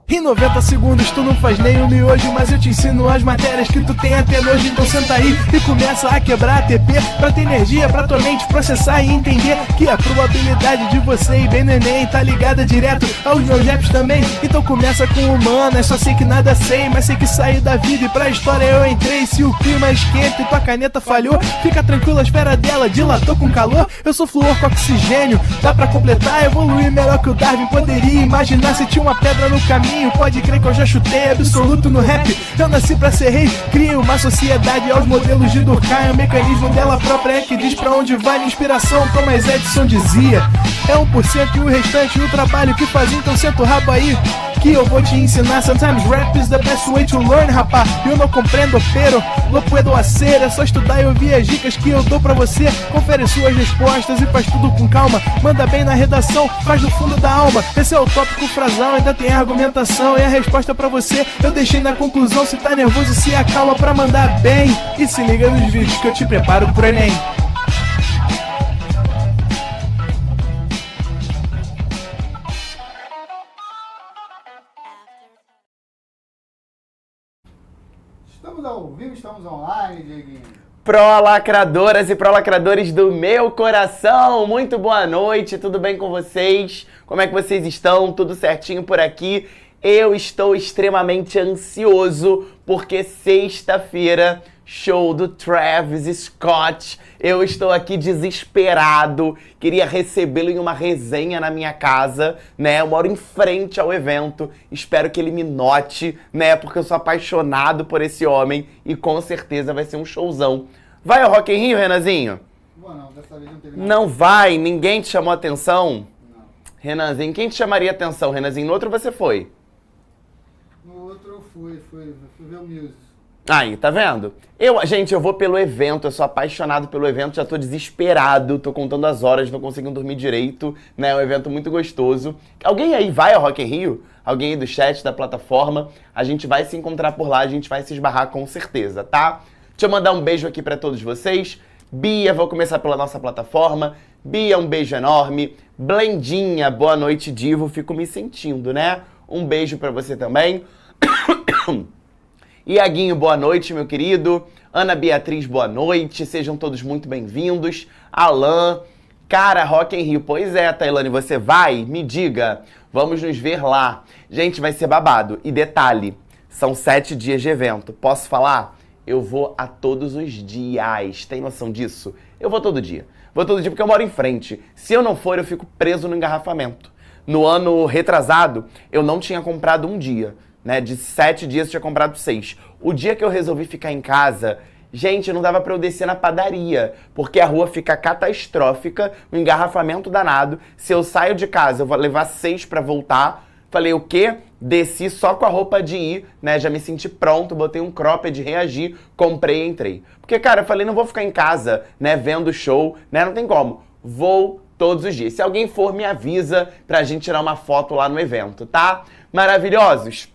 Em 90 segundos tu não faz nem um miojo, mas eu te ensino as matérias que tu tem até nojo. Então senta aí e começa a quebrar ATP pra ter energia, pra tua mente processar e entender que a probabilidade de você ir bem no Enem tá ligada direto aos meus raps também. Então começa com humanas, só sei que nada sei, mas sei que saí da vida e pra história eu entrei. Se o clima esquenta e tua caneta falhou, fica tranquilo, a esfera dela dilatou com calor. Eu sou flúor com oxigênio, dá pra completar, evoluir melhor que o Darwin poderia imaginar. Se tinha uma pedra no caminho, pode crer que eu já chutei absoluto no rap. Eu nasci pra ser rei, crio uma sociedade aos modelos de Durkheim. O mecanismo dela própria é que diz pra onde vai minha inspiração. Thomas Edison dizia, é 1% e o restante o trabalho que fazia. Então senta o rabo aí que eu vou te ensinar. Sometimes rap is the best way to learn, rapá. Eu não compreendo, pero não puedo hacer. É só estudar e ouvir as dicas que eu dou pra você. Confere suas respostas e faz tudo com calma. Manda bem na redação, faz do fundo da alma. Esse é o tópico frasal, ainda tem argumentação. E a resposta pra você eu deixei na conclusão. Se tá nervoso, se acalma pra mandar bem. E se liga nos vídeos que eu te preparo pro Enem. Estamos ao vivo, estamos online, Dieguinho. Pró-lacradoras e pró-lacradores do meu coração, muito boa noite, tudo bem com vocês? Como é que vocês estão? Tudo certinho por aqui? Eu estou extremamente ansioso porque sexta-feira, show do Travis Scott. Eu estou aqui desesperado, queria recebê-lo em uma resenha na minha casa, né? Eu moro em frente ao evento, espero que ele me note, né? Porque eu sou apaixonado por esse homem e com certeza vai ser um showzão. Vai ao Rock in Rio, Renanzinho? Não, dessa vez não teve nada. Não vai? Ninguém te chamou atenção? Não. Renanzinho, quem te chamaria atenção, Renanzinho? No outro você foi? No outro eu fui ver o Muse. Aí, tá vendo? Gente, eu vou pelo evento, eu sou apaixonado pelo evento, já tô desesperado, tô contando as horas, não consigo dormir direito, né? É um evento muito gostoso. Alguém aí vai ao Rock in Rio? Alguém aí do chat, da plataforma? A gente vai se encontrar por lá, a gente vai se esbarrar com certeza, tá? Deixa eu mandar um beijo aqui pra todos vocês. Bia, vou começar pela nossa plataforma. Bia, um beijo enorme. Blendinha, boa noite, Divo, fico me sentindo, né? Um beijo pra você também. Iaguinho, boa noite, meu querido. Ana Beatriz, boa noite. Sejam todos muito bem-vindos. Alan, cara, Rock in Rio. Pois é, Tailane, você vai? Me diga. Vamos nos ver lá. Gente, vai ser babado. E detalhe, são 7 dias de evento. Posso falar? Eu vou a todos os dias. Tem noção disso? Eu vou todo dia. Vou todo dia porque eu moro em frente. Se eu não for, eu fico preso no engarrafamento. No ano retrasado, eu não tinha comprado um dia. Né, de 7 dias eu tinha comprado 6. O dia que eu resolvi ficar em casa, gente, não dava pra eu descer na padaria, porque a rua fica catastrófica, um engarrafamento danado. Se eu saio de casa, eu vou levar 6 pra voltar. Falei, o quê? Desci só com a roupa de ir, né? Já me senti pronto, botei um cropped, reagi, comprei e entrei. Porque, cara, eu falei, não vou ficar em casa, né, vendo show, né? Não tem como. Vou todos os dias. Se alguém for, me avisa pra gente tirar uma foto lá no evento, tá? Maravilhosos!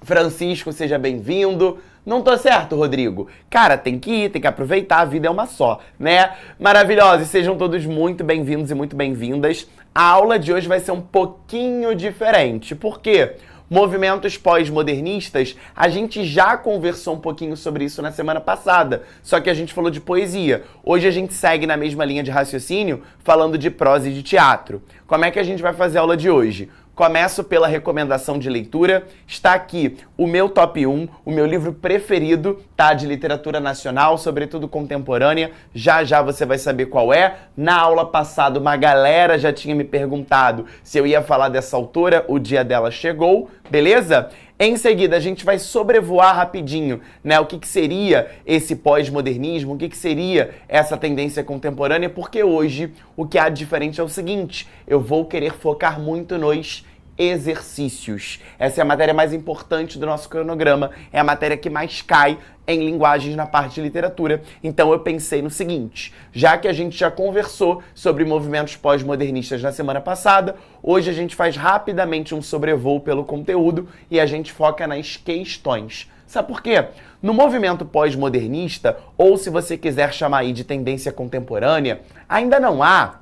Francisco, seja bem-vindo. Não tô certo, Rodrigo? Cara, tem que ir, tem que aproveitar, a vida é uma só, né? Maravilhosos, sejam todos muito bem-vindos e muito bem-vindas. A aula de hoje vai ser um pouquinho diferente. Por quê? Movimentos pós-modernistas, a gente já conversou um pouquinho sobre isso na semana passada, só que a gente falou de poesia. Hoje a gente segue na mesma linha de raciocínio, falando de prosa e de teatro. Como é que a gente vai fazer a aula de hoje? Começo pela recomendação de leitura. Está aqui o meu top 1, o meu livro preferido, tá? De literatura nacional, sobretudo contemporânea. Já já você vai saber qual é. Na aula passada, uma galera já tinha me perguntado se eu ia falar dessa autora. O dia dela chegou, beleza? Em seguida, a gente vai sobrevoar rapidinho, né? O que seria esse pós-modernismo, o que seria essa tendência contemporânea, porque hoje o que há de diferente é o seguinte, eu vou querer focar muito nos exercícios. Essa é a matéria mais importante do nosso cronograma, é a matéria que mais cai em linguagens na parte de literatura. Então eu pensei no seguinte, já que a gente já conversou sobre movimentos pós-modernistas na semana passada, hoje a gente faz rapidamente um sobrevoo pelo conteúdo e a gente foca nas questões. Sabe por quê? No movimento pós-modernista, ou se você quiser chamar aí de tendência contemporânea, ainda não há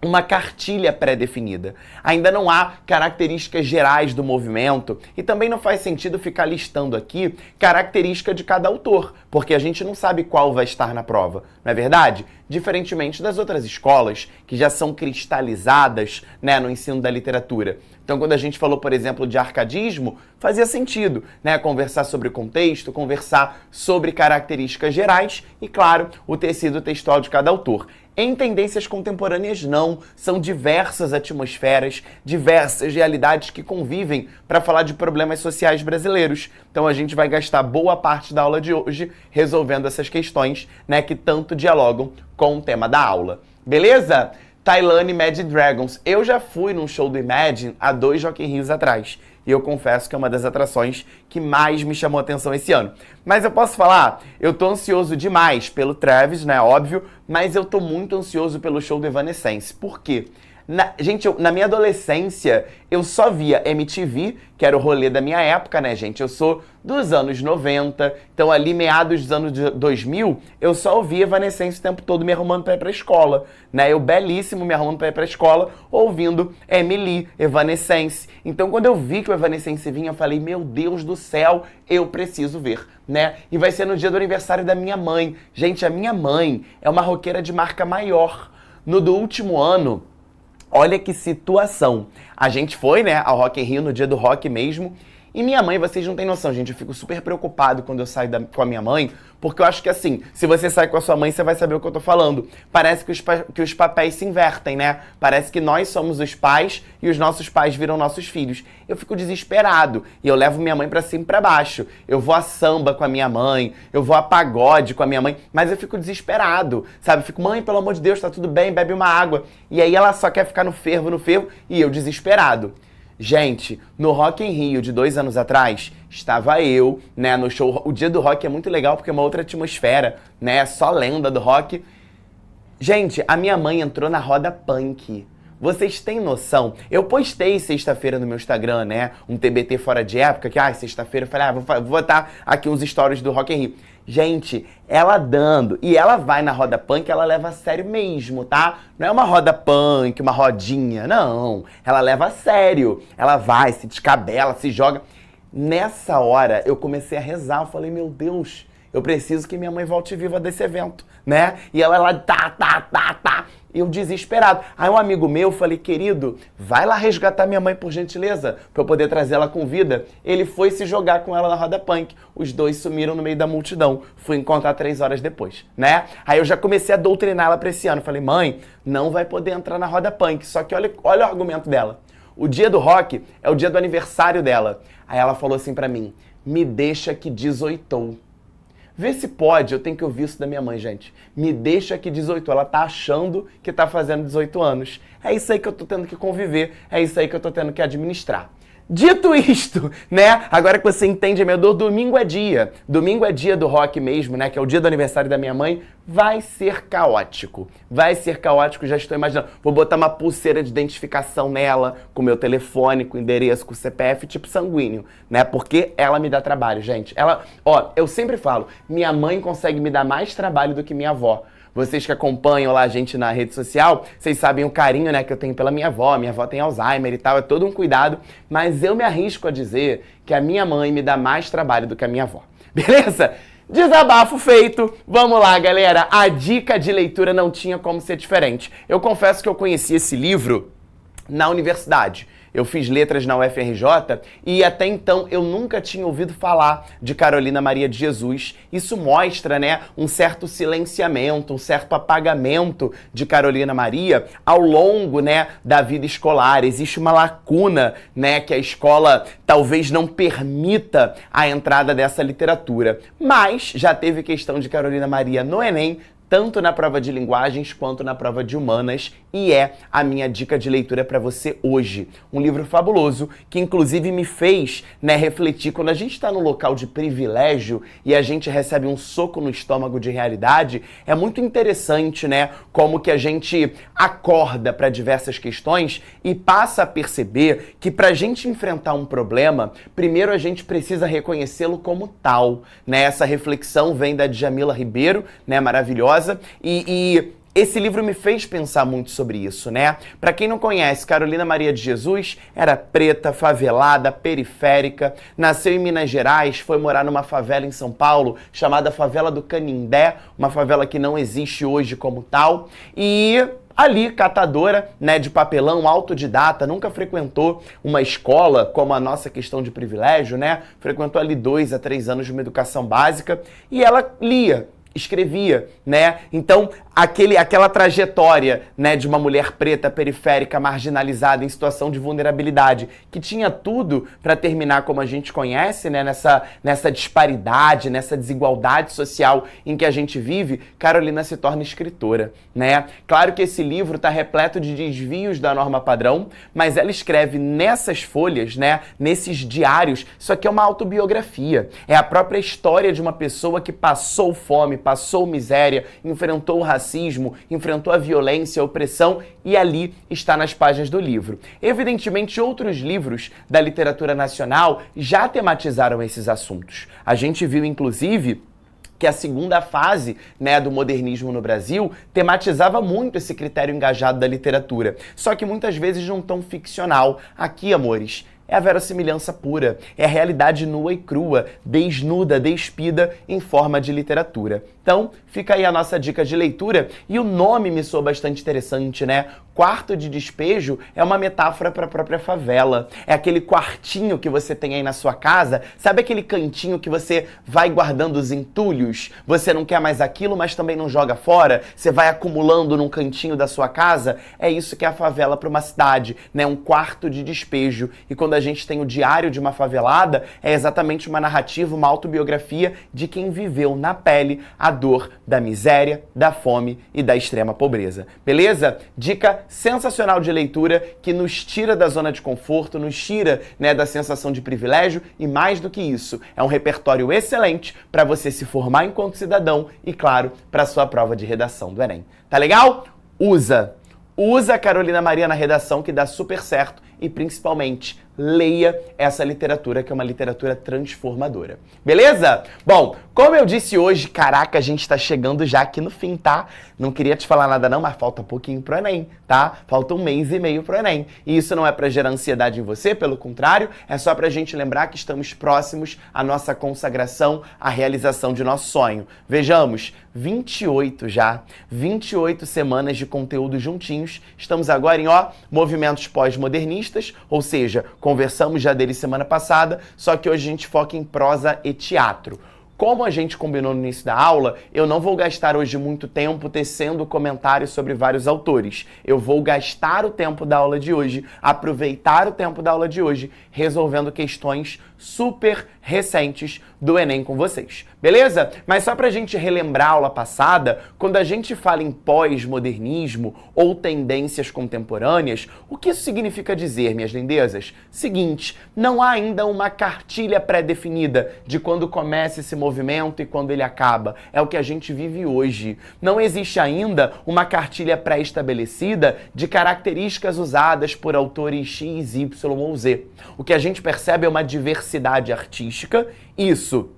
uma cartilha pré-definida. Ainda não há características gerais do movimento e também não faz sentido ficar listando aqui característica de cada autor, porque a gente não sabe qual vai estar na prova, não é verdade? Diferentemente das outras escolas que já são cristalizadas, né, no ensino da literatura. Então, quando a gente falou, por exemplo, de arcadismo, fazia sentido, né, conversar sobre o contexto, conversar sobre características gerais e, claro, o tecido textual de cada autor. Em tendências contemporâneas, não. São diversas atmosferas, diversas realidades que convivem para falar de problemas sociais brasileiros. Então a gente vai gastar boa parte da aula de hoje resolvendo essas questões, né, que tanto dialogam com o tema da aula. Beleza? Tailândia Imagine Dragons. Eu já fui num show do Imagine há 2 Rock in Rios atrás. E eu confesso que é uma das atrações que mais me chamou a atenção esse ano. Mas eu posso falar, eu tô ansioso demais pelo Travis, né, óbvio, mas eu tô muito ansioso pelo show do Evanescence. Por quê? Gente, na minha adolescência, eu só via MTV, que era o rolê da minha época, né, gente? Eu sou dos anos 90, então ali meados dos anos 2000, eu só ouvia Evanescence o tempo todo me arrumando pra ir pra escola, né? Eu belíssimo me arrumando pra ir pra escola, ouvindo Emily, Evanescence. Então quando eu vi que o Evanescence vinha, eu falei, meu Deus do céu, eu preciso ver, né? E vai ser no dia do aniversário da minha mãe. Gente, a minha mãe é uma roqueira de marca maior. No do último ano, olha que situação. A gente foi, né, ao Rock in Rio no dia do rock mesmo. E minha mãe, vocês não têm noção, gente. Eu fico super preocupado quando eu saio com a minha mãe. Porque eu acho que assim, se você sai com a sua mãe, você vai saber o que eu tô falando. Parece que os papéis se invertem, né? Parece que nós somos os pais e os nossos pais viram nossos filhos. Eu fico desesperado. E eu levo minha mãe pra cima e pra baixo. Eu vou a samba com a minha mãe. Eu vou a pagode com a minha mãe. Mas eu fico desesperado, sabe? Eu fico, mãe, pelo amor de Deus, tá tudo bem, bebe uma água. E aí ela só quer ficar no fervo. E eu desesperado. Gente, no Rock in Rio de 2 anos atrás, estava eu, né, no show. O dia do rock é muito legal porque é uma outra atmosfera, né, só lenda do rock. Gente, a minha mãe entrou na roda punk. Vocês têm noção? Eu postei sexta-feira no meu Instagram, né, um TBT fora de época, que, sexta-feira eu falei, vou botar aqui uns stories do Rock in Rio. Gente, ela dando, e ela vai na roda punk, ela leva a sério mesmo, tá? Não é uma roda punk, uma rodinha, não. Ela leva a sério. Ela vai, se descabela, se joga. Nessa hora, eu comecei a rezar, eu falei, meu Deus, eu preciso que minha mãe volte viva desse evento, né? E ela lá, tá. Eu desesperado. Aí um amigo meu, falei, querido, vai lá resgatar minha mãe por gentileza, pra eu poder trazer ela com vida. Ele foi se jogar com ela na roda punk. Os dois sumiram no meio da multidão. Fui encontrar 3 horas depois, né? Aí eu já comecei a doutrinar ela pra esse ano. Falei, mãe, não vai poder entrar na roda punk. Só que olha o argumento dela. O dia do rock é o dia do aniversário dela. Aí ela falou assim pra mim, me deixa que 18. Vê se pode, eu tenho que ouvir isso da minha mãe, gente. Me deixa que 18, ela tá achando que tá fazendo 18 anos. É isso aí que eu tô tendo que conviver, é isso aí que eu tô tendo que administrar. Dito isto, né, agora que você entende, meu dor, domingo é dia do rock mesmo, né, que é o dia do aniversário da minha mãe, vai ser caótico, já estou imaginando, vou botar uma pulseira de identificação nela, com meu telefone, com endereço, com CPF, tipo sanguíneo, né, porque ela me dá trabalho, gente, eu sempre falo, minha mãe consegue me dar mais trabalho do que minha avó. Vocês que acompanham lá a gente na rede social, vocês sabem o carinho, né, que eu tenho pela minha avó tem Alzheimer e tal, é todo um cuidado, mas eu me arrisco a dizer que a minha mãe me dá mais trabalho do que a minha avó. Beleza? Desabafo feito. Vamos lá, galera. A dica de leitura não tinha como ser diferente. Eu confesso que eu conheci esse livro na universidade. Eu fiz letras na UFRJ e até então eu nunca tinha ouvido falar de Carolina Maria de Jesus. Isso mostra, né, um certo silenciamento, um certo apagamento de Carolina Maria ao longo, né, da vida escolar. Existe uma lacuna, né, que a escola talvez não permita a entrada dessa literatura. Mas já teve questão de Carolina Maria no Enem, tanto na prova de linguagens quanto na prova de humanas, e é a minha dica de leitura para você hoje. Um livro fabuloso que inclusive me fez, né, refletir quando a gente está num local de privilégio e a gente recebe um soco no estômago de realidade. É muito interessante, né, como que a gente acorda para diversas questões e passa a perceber que para a gente enfrentar um problema, primeiro a gente precisa reconhecê-lo como tal, né? Essa reflexão vem da Djamila Ribeiro, né, maravilhosa, e esse livro me fez pensar muito sobre isso, né? Para quem não conhece, Carolina Maria de Jesus era preta, favelada, periférica, nasceu em Minas Gerais, foi morar numa favela em São Paulo, chamada Favela do Canindé, uma favela que não existe hoje como tal, e ali, catadora, né, de papelão, autodidata, nunca frequentou uma escola, como a nossa questão de privilégio, né? Frequentou ali 2 a 3 anos de uma educação básica e ela lia, escrevia, né? Então, aquela trajetória, né, de uma mulher preta, periférica, marginalizada, em situação de vulnerabilidade, que tinha tudo para terminar como a gente conhece, né, nessa disparidade, nessa desigualdade social em que a gente vive, Carolina se torna escritora, né? Claro que esse livro está repleto de desvios da norma padrão, mas ela escreve nessas folhas, né, nesses diários, isso aqui é uma autobiografia, é a própria história de uma pessoa que passou fome, passou miséria, enfrentou o racismo, enfrentou a violência, a opressão, e ali está nas páginas do livro. Evidentemente, outros livros da literatura nacional já tematizaram esses assuntos. A gente viu, inclusive, que a segunda fase, né, do modernismo no Brasil tematizava muito esse critério engajado da literatura, só que muitas vezes não tão ficcional. Aqui, amores, é a verossimilhança pura, é a realidade nua e crua, desnuda, despida em forma de literatura. Então, fica aí a nossa dica de leitura, e o nome me soa bastante interessante, né? Quarto de despejo é uma metáfora para a própria favela. É aquele quartinho que você tem aí na sua casa, sabe aquele cantinho que você vai guardando os entulhos? Você não quer mais aquilo, mas também não joga fora? Você vai acumulando num cantinho da sua casa? É isso que é a favela para uma cidade, né? Um quarto de despejo. E quando a gente tem o diário de uma favelada, é exatamente uma narrativa, uma autobiografia de quem viveu na pele a dor da miséria, da fome e da extrema pobreza. Beleza? Dica sensacional de leitura que nos tira da zona de conforto, nos tira, né, da sensação de privilégio, e mais do que isso, é um repertório excelente para você se formar enquanto cidadão e, claro, para sua prova de redação do Enem. Tá legal? Usa a Carolina Maria na redação, que dá super certo, e principalmente leia essa literatura, que é uma literatura transformadora. Beleza? Bom, como eu disse hoje, caraca, a gente tá chegando já aqui no fim, tá? Não queria te falar nada não, mas falta pouquinho pro Enem, tá? Falta 1 mês e meio pro Enem. E isso não é pra gerar ansiedade em você, pelo contrário, é só pra gente lembrar que estamos próximos à nossa consagração, à realização de nosso sonho. Vejamos, 28 já, 28 semanas de conteúdo juntinhos. Estamos agora em, movimentos pós-modernistas, ou seja, conversamos já dele semana passada, só que hoje a gente foca em prosa e teatro. Como a gente combinou no início da aula, eu não vou gastar hoje muito tempo tecendo comentários sobre vários autores. Eu vou gastar o tempo da aula de hoje, aproveitar o tempo da aula de hoje, resolvendo questões super recentes do Enem com vocês. Beleza? Mas só pra gente relembrar a aula passada, quando a gente fala em pós-modernismo ou tendências contemporâneas, o que isso significa dizer, minhas lindezas? Seguinte, não há ainda uma cartilha pré-definida de quando começa esse movimento e quando ele acaba. É o que a gente vive hoje. Não existe ainda uma cartilha pré-estabelecida de características usadas por autores X, Y ou Z. O que a gente percebe é uma diversidade artística, isso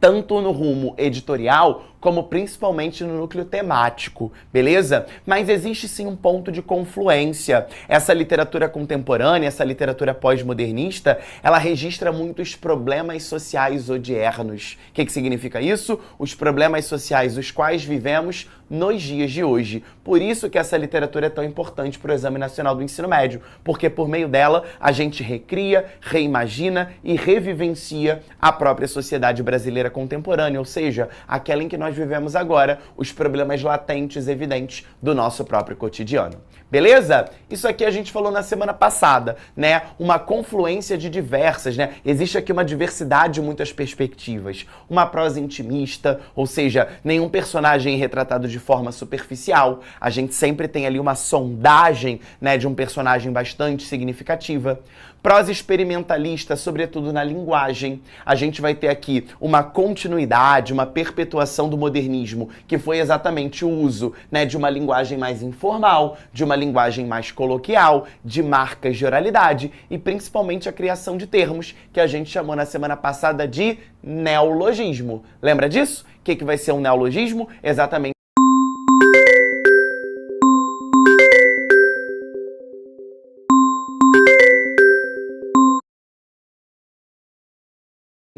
tanto no rumo editorial, como principalmente no núcleo temático, beleza? Mas existe sim um ponto de confluência. Essa literatura contemporânea, essa literatura pós-modernista, ela registra muitos problemas sociais odiernos. O que significa isso? Os problemas sociais os quais vivemos nos dias de hoje. Por isso que essa literatura é tão importante para o Exame Nacional do Ensino Médio, porque por meio dela a gente recria, reimagina e revivencia a própria sociedade brasileira contemporânea, ou seja, aquela em que nós nós vivemos agora, os problemas latentes, evidentes do nosso próprio cotidiano. Beleza? Isso aqui a gente falou na semana passada, né? Uma confluência de diversas, né? Existe aqui uma diversidade de muitas perspectivas. Uma prosa intimista, ou seja, nenhum personagem é retratado de forma superficial. A gente sempre tem ali uma sondagem, né, de um personagem bastante significativa. Prosa experimentalista, sobretudo na linguagem. A gente vai ter aqui uma continuidade, uma perpetuação do modernismo, que foi exatamente o uso, né, de uma linguagem mais informal, de uma linguagem mais coloquial, de marcas de oralidade e principalmente a criação de termos que a gente chamou na semana passada de neologismo. Lembra disso? O que vai ser um neologismo? Exatamente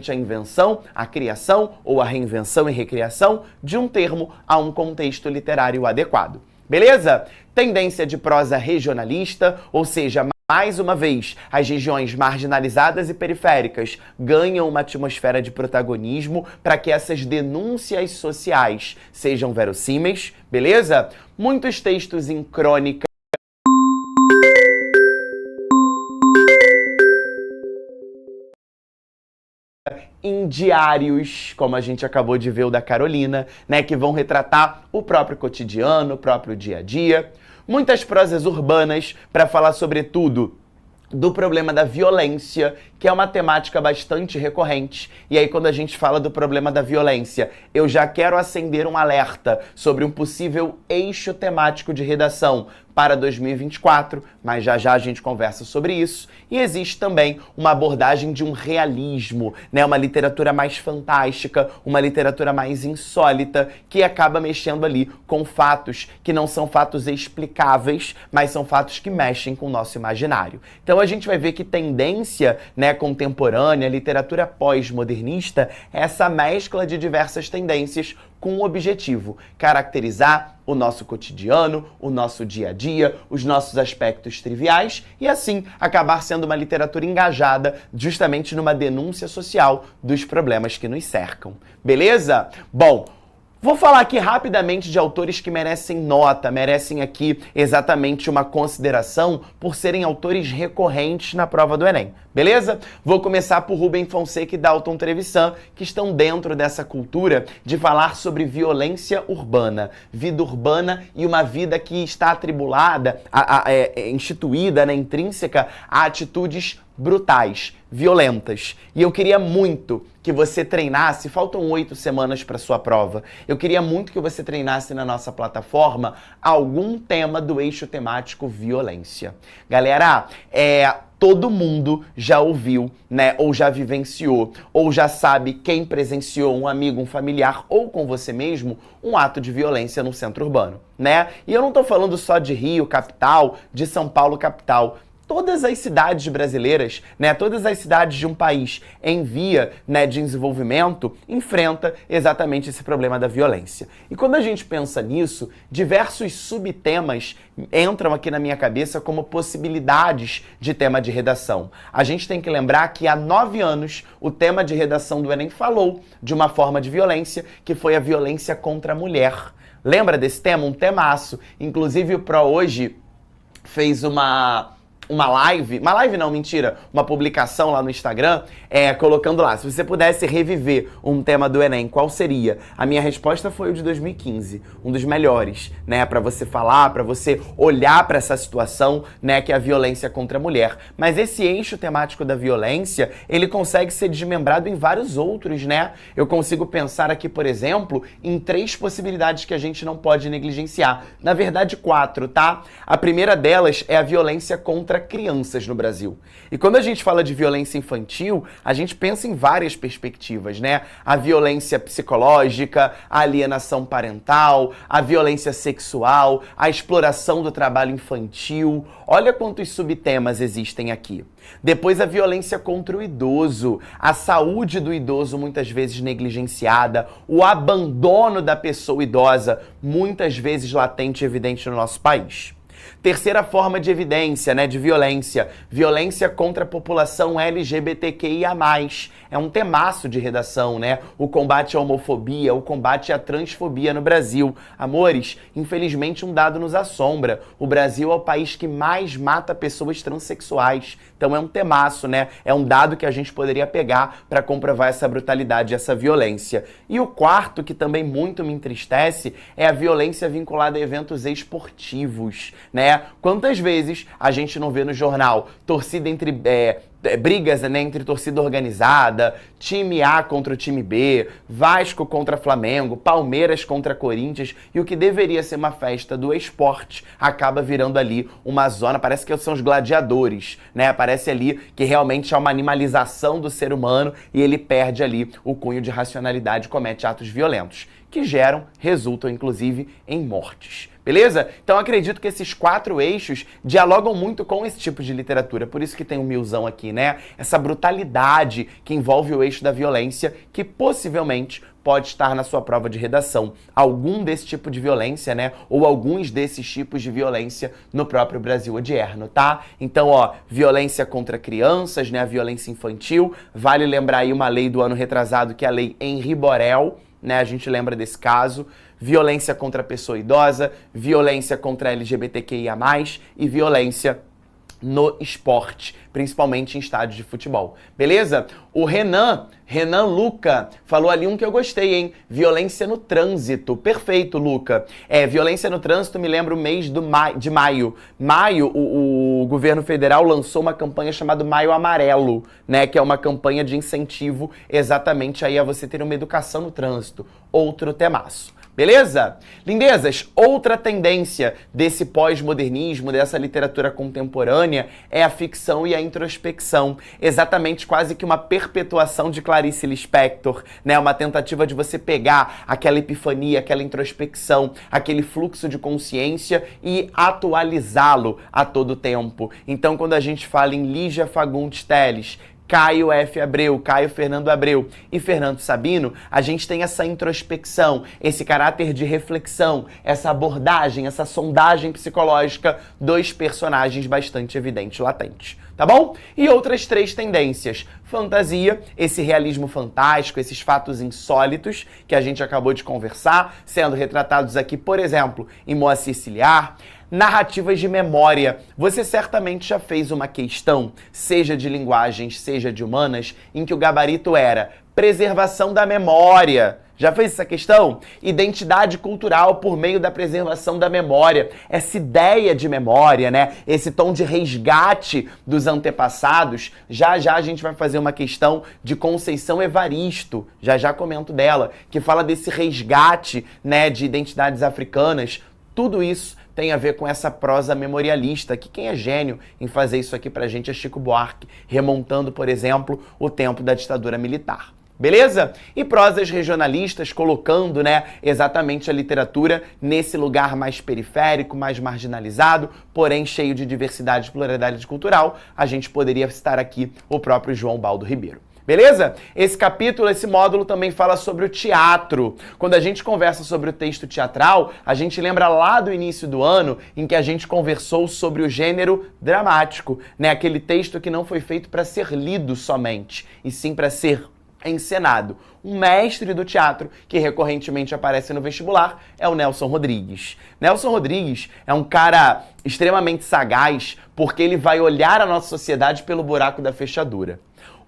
a invenção, a criação ou a reinvenção e recriação de um termo a um contexto literário adequado. Beleza? Tendência de prosa regionalista, ou seja, mais uma vez, as regiões marginalizadas e periféricas ganham uma atmosfera de protagonismo para que essas denúncias sociais sejam verossímeis, beleza? Muitos textos em crônica em diários, como a gente acabou de ver o da Carolina, né, que vão retratar o próprio cotidiano, o próprio dia a dia. Muitas prosas urbanas para falar sobretudo do problema da violência, que é uma temática bastante recorrente. E aí, quando a gente fala do problema da violência, eu já quero acender um alerta sobre um possível eixo temático de redação para 2024, mas já já a gente conversa sobre isso. E existe também uma abordagem de um realismo, né? Uma literatura mais fantástica, uma literatura mais insólita, que acaba mexendo ali com fatos que não são fatos explicáveis, mas são fatos que mexem com o nosso imaginário. Então a gente vai ver que tendência, né, contemporânea, literatura pós-modernista, é essa mescla de diversas tendências com o objetivo caracterizar o nosso cotidiano, o nosso dia a dia, os nossos aspectos triviais e assim acabar sendo uma literatura engajada justamente numa denúncia social dos problemas que nos cercam. Beleza? Bom, vou falar aqui rapidamente de autores que merecem nota, merecem aqui exatamente uma consideração por serem autores recorrentes na prova do Enem, beleza? Vou começar por Rubem Fonseca e Dalton Trevisan, que estão dentro dessa cultura de falar sobre violência urbana, vida urbana e uma vida que está atribulada, instituída, né, intrínseca a atitudes brutais, violentas. E eu queria muito que você treinasse, faltam 8 semanas para sua prova, eu queria muito que você treinasse na nossa plataforma algum tema do eixo temático violência. Galera, todo mundo já ouviu, né, ou já vivenciou, ou já sabe quem presenciou um amigo, um familiar, ou com você mesmo, um ato de violência no centro urbano, né? E eu não tô falando só de Rio, capital, de São Paulo, capital. Todas as cidades brasileiras, né, todas as cidades de um país em via, né, de desenvolvimento, enfrenta exatamente esse problema da violência. E quando a gente pensa nisso, diversos subtemas entram aqui na minha cabeça como possibilidades de tema de redação. A gente tem que lembrar que há 9 anos o tema de redação do Enem falou de uma forma de violência, que foi a violência contra a mulher. Lembra desse tema? Um temaço. Inclusive o Pro hoje fez uma live não, mentira, uma publicação lá no Instagram, colocando lá, se você pudesse reviver um tema do Enem, qual seria? A minha resposta foi o de 2015, um dos melhores, né, para você falar, para você olhar para essa situação, né, que é a violência contra a mulher. Mas esse eixo temático da violência, ele consegue ser desmembrado em vários outros, né? Eu consigo pensar aqui, por exemplo, em 3 possibilidades que a gente não pode negligenciar. Na verdade, 4, tá? A primeira delas é a violência contra crianças no Brasil. E quando a gente fala de violência infantil, a gente pensa em várias perspectivas, né? A violência psicológica, a alienação parental, a violência sexual, a exploração do trabalho infantil. Olha quantos subtemas existem aqui. Depois a violência contra o idoso, a saúde do idoso muitas vezes negligenciada, o abandono da pessoa idosa muitas vezes latente e evidente no nosso país. Terceira forma de evidência, né, de violência. Violência contra a população LGBTQIA+. É um temaço de redação, né? O combate à homofobia, o combate à transfobia no Brasil. Amores, infelizmente um dado nos assombra. O Brasil é o país que mais mata pessoas transexuais. Então é um temaço, né? É um dado que a gente poderia pegar para comprovar essa brutalidade, essa violência. E o quarto, que também muito me entristece, é a violência vinculada a eventos esportivos, né? Quantas vezes a gente não vê no jornal torcida entre brigas, né, entre torcida organizada, time A contra o time B, Vasco contra Flamengo, Palmeiras contra Corinthians, e o que deveria ser uma festa do esporte acaba virando ali uma zona, parece que são os gladiadores, né? Parece ali que realmente é uma animalização do ser humano e ele perde ali o cunho de racionalidade e comete atos violentos, que resultam inclusive em mortes. Beleza? Então acredito que esses 4 eixos dialogam muito com esse tipo de literatura, por isso que tem um milzão aqui, né? Essa brutalidade que envolve o eixo da violência, que possivelmente pode estar na sua prova de redação. Algum desse tipo de violência, né? Ou alguns desses tipos de violência no próprio Brasil odierno, tá? Então, ó, violência contra crianças, né? A violência infantil. Vale lembrar aí uma lei do ano retrasado, que é a Lei Henri Borel, né? A gente lembra desse caso. Violência contra a pessoa idosa, violência contra a LGBTQIA+, e violência no esporte, principalmente em estádios de futebol. Beleza? O Renan Luca, falou ali um que eu gostei, hein? Violência no trânsito. Perfeito, Luca. Violência no trânsito me lembra o mês de maio. Maio, o governo federal lançou uma campanha chamada Maio Amarelo, né? Que é uma campanha de incentivo exatamente aí a você ter uma educação no trânsito. Outro temaço. Beleza? Lindezas, outra tendência desse pós-modernismo, dessa literatura contemporânea, é a ficção e a introspecção. Exatamente quase que uma perpetuação de Clarice Lispector, né? Uma tentativa de você pegar aquela epifania, aquela introspecção, aquele fluxo de consciência e atualizá-lo a todo tempo. Então, quando a gente fala em Lígia Fagundes Telles, Caio F. Abreu, Caio Fernando Abreu e Fernando Sabino, a gente tem essa introspecção, esse caráter de reflexão, essa abordagem, essa sondagem psicológica dos personagens bastante evidente e latente, tá bom? E outras 3 tendências: fantasia, esse realismo fantástico, esses fatos insólitos que a gente acabou de conversar, sendo retratados aqui, por exemplo, em Moacir Ciliar. Narrativas de memória. Você certamente já fez uma questão, seja de linguagens, seja de humanas, em que o gabarito era preservação da memória. Já fez essa questão? Identidade cultural por meio da preservação da memória. Essa ideia de memória, né? Esse tom de resgate dos antepassados. Já já a gente vai fazer uma questão de Conceição Evaristo. Já já comento dela, que fala desse resgate, né, de identidades africanas. Tudo isso tem a ver com essa prosa memorialista, que quem é gênio em fazer isso aqui pra gente é Chico Buarque, remontando, por exemplo, o tempo da ditadura militar. Beleza? E prosas regionalistas, colocando, né, exatamente a literatura nesse lugar mais periférico, mais marginalizado, porém cheio de diversidade e pluralidade cultural. A gente poderia citar aqui o próprio João Baldo Ribeiro. Beleza? Esse capítulo, esse módulo também fala sobre o teatro. Quando a gente conversa sobre o texto teatral, a gente lembra lá do início do ano em que a gente conversou sobre o gênero dramático, né? Aquele texto que não foi feito para ser lido somente, e sim para ser encenado. Um mestre do teatro que recorrentemente aparece no vestibular é o Nelson Rodrigues. Nelson Rodrigues é um cara extremamente sagaz porque ele vai olhar a nossa sociedade pelo buraco da fechadura.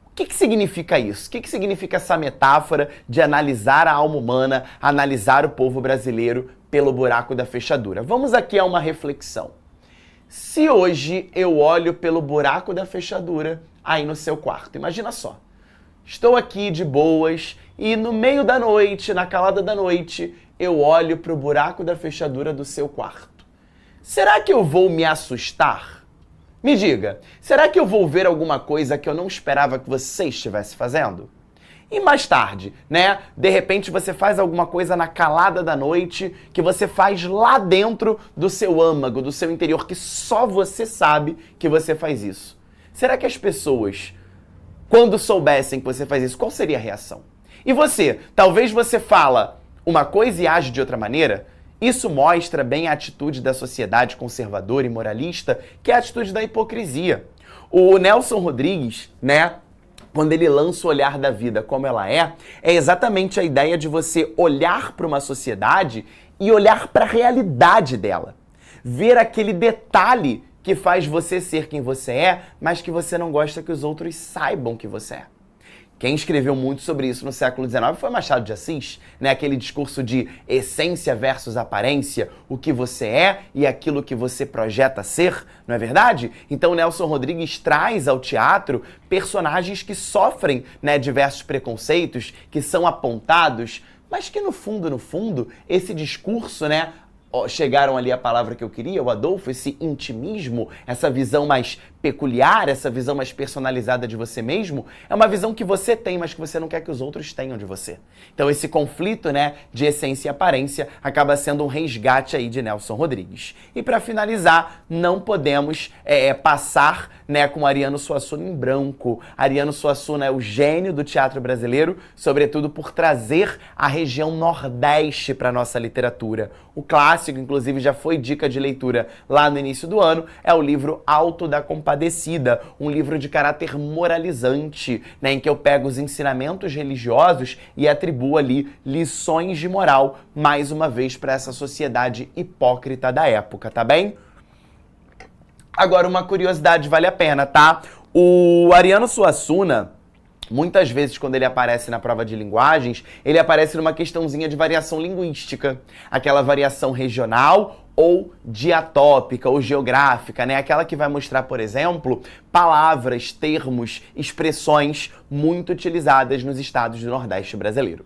O que significa isso? O que significa essa metáfora de analisar a alma humana, analisar o povo brasileiro pelo buraco da fechadura? Vamos aqui a uma reflexão. Se hoje eu olho pelo buraco da fechadura aí no seu quarto, imagina só. Estou aqui de boas e no meio da noite, na calada da noite, eu olho para o buraco da fechadura do seu quarto. Será que eu vou me assustar? Me diga, será que eu vou ver alguma coisa que eu não esperava que você estivesse fazendo? E mais tarde, né? De repente você faz alguma coisa na calada da noite que você faz lá dentro do seu âmago, do seu interior, que só você sabe que você faz isso. Será que as pessoas, quando soubessem que você faz isso, qual seria a reação? E você? Talvez você fala uma coisa e age de outra maneira? Isso mostra bem a atitude da sociedade conservadora e moralista, que é a atitude da hipocrisia. O Nelson Rodrigues, né, quando ele lança o olhar da vida como ela é exatamente a ideia de você olhar para uma sociedade e olhar para a realidade dela. Ver aquele detalhe que faz você ser quem você é, mas que você não gosta que os outros saibam que você é. Quem escreveu muito sobre isso no século XIX foi Machado de Assis, né? Aquele discurso de essência versus aparência, o que você é e aquilo que você projeta ser, não é verdade? Então Nelson Rodrigues traz ao teatro personagens que sofrem, né, diversos preconceitos, que são apontados, mas que no fundo, esse discurso, né, chegaram ali a palavra que eu queria, o Adolfo, esse intimismo, essa visão mais peculiar, essa visão mais personalizada de você mesmo, é uma visão que você tem, mas que você não quer que os outros tenham de você. Então esse conflito, né, de essência e aparência acaba sendo um resgate aí de Nelson Rodrigues. E para finalizar, não podemos passar, né, com Ariano Suassuna em branco. Ariano Suassuna é o gênio do teatro brasileiro, sobretudo por trazer a região Nordeste para nossa literatura. O clássico, inclusive, já foi dica de leitura lá no início do ano, é o livro Alto da Compadecida, um livro de caráter moralizante, né, em que eu pego os ensinamentos religiosos e atribuo ali lições de moral, mais uma vez, para essa sociedade hipócrita da época, tá bem? Agora, uma curiosidade vale a pena, tá? O Ariano Suassuna, muitas vezes, quando ele aparece na prova de linguagens, ele aparece numa questãozinha de variação linguística. Aquela variação regional ou diatópica ou geográfica, né? Aquela que vai mostrar, por exemplo, palavras, termos, expressões muito utilizadas nos estados do Nordeste brasileiro.